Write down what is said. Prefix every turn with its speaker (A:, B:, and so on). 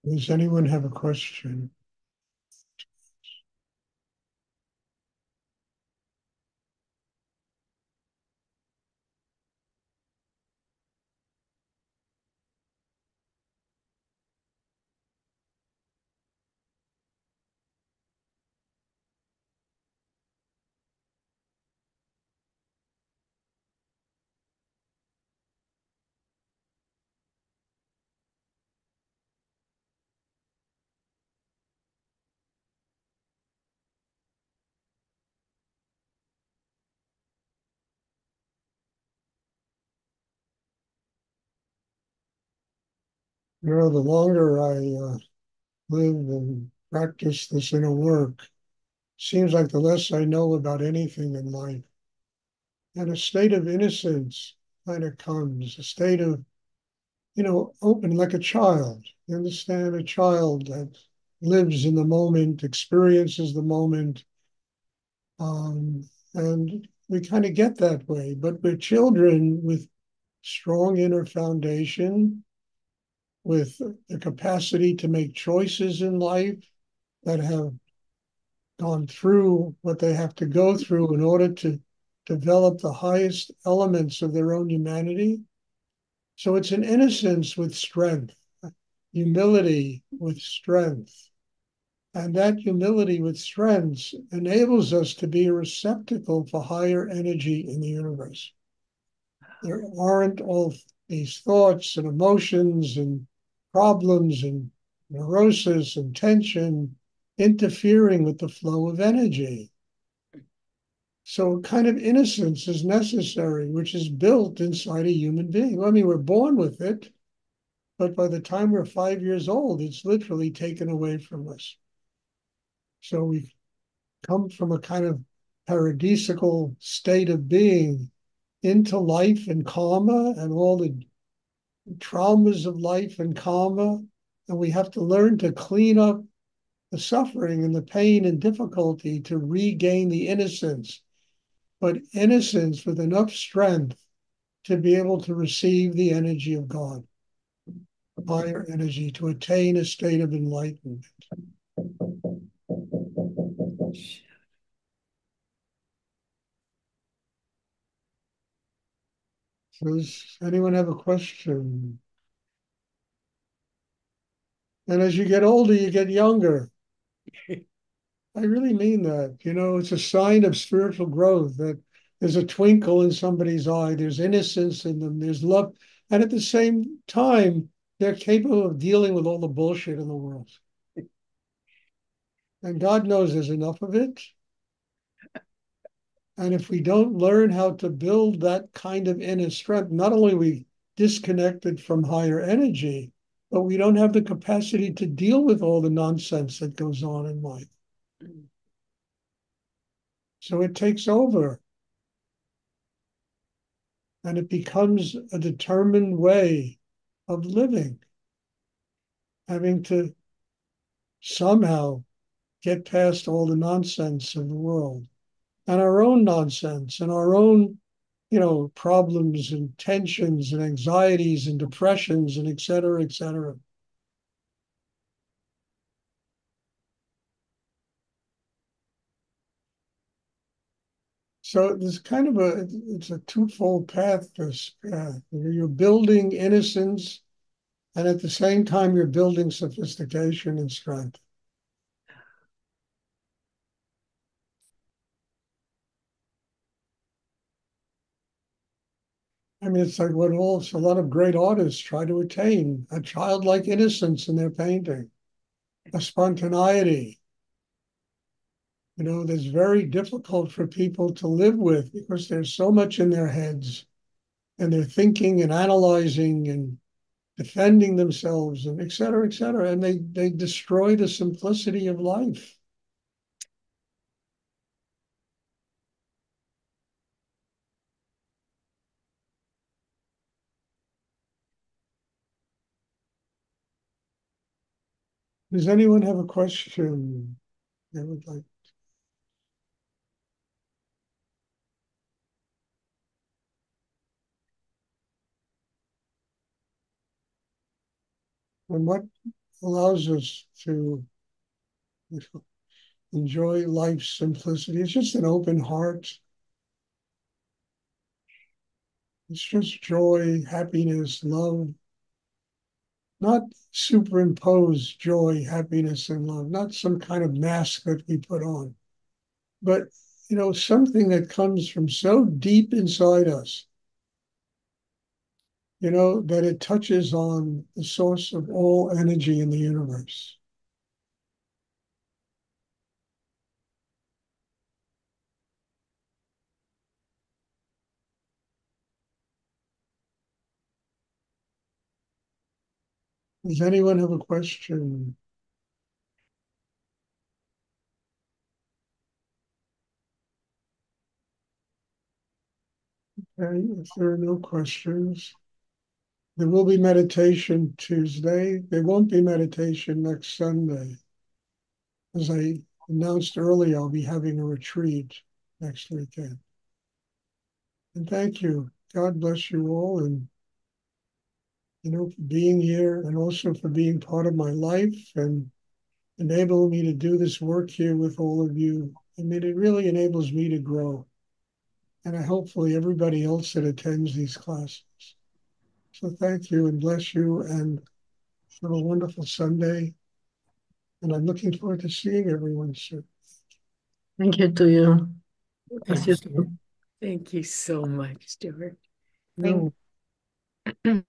A: Does anyone have a question? The longer I live and practice this inner work, seems like the less I know about anything in life. And a state of innocence kind of comes, a state of, open like a child. You understand, a child that lives in the moment, experiences the moment, um, and we kind of get that way. But we're children with strong inner foundation, with the capacity to make choices in life that have gone through what they have to go through in order to develop the highest elements of their own humanity. So it's an innocence with strength, humility with strength. And that humility with strength enables us to be a receptacle for higher energy in the universe. There aren't all these thoughts and emotions and problems and neurosis and tension interfering with the flow of energy. So a kind of innocence is necessary, which is built inside a human being. I mean, we're born with it, but by the time we're 5 years old, it's literally taken away from us. So we come from a kind of paradisical state of being into life and karma and all the traumas of life and karma. And we have to learn to clean up the suffering and the pain and difficulty to regain the innocence, but innocence with enough strength to be able to receive the energy of God, higher energy, to attain a state of enlightenment. Does anyone have a question? And as you get older, you get younger. I really mean that. It's a sign of spiritual growth that there's a twinkle in somebody's eye, there's innocence in them, there's love. And at the same time, they're capable of dealing with all the bullshit in the world. And God knows there's enough of it. And if we don't learn how to build that kind of inner strength, not only are we disconnected from higher energy, but we don't have the capacity to deal with all the nonsense that goes on in life. So it takes over and it becomes a determined way of living, having to somehow get past all the nonsense of the world and our own nonsense and our own, problems and tensions and anxieties and depressions and et cetera, et cetera. So there's kind of it's a twofold path, this path. You're building innocence, and at the same time, you're building sophistication and strength. I mean, it's like what a lot of great artists try to attain, a childlike innocence in their painting, a spontaneity, that's very difficult for people to live with because there's so much in their heads and they're thinking and analyzing and defending themselves and et cetera, et cetera. And they destroy the simplicity of life. Does anyone have a question they would like? And what allows us to enjoy life's simplicity. It's just an open heart. It's just joy, happiness, love, not superimposed joy, happiness, and love, not some kind of mask that we put on, but something that comes from so deep inside us, that it touches on the source of all energy in the universe. Does anyone have a question? Okay, if there are no questions, there will be meditation Tuesday. There won't be meditation next Sunday. As I announced earlier, I'll be having a retreat next weekend. And thank you. God bless you all, and for being here and also for being part of my life and enabling me to do this work here with all of you. I mean, it really enables me to grow. And hopefully everybody else that attends these classes. So thank you and bless you and have a wonderful Sunday. And I'm looking forward to seeing everyone soon.
B: Thank you to you. As you
C: Thank you so much, Stuart.
A: No.
C: Thank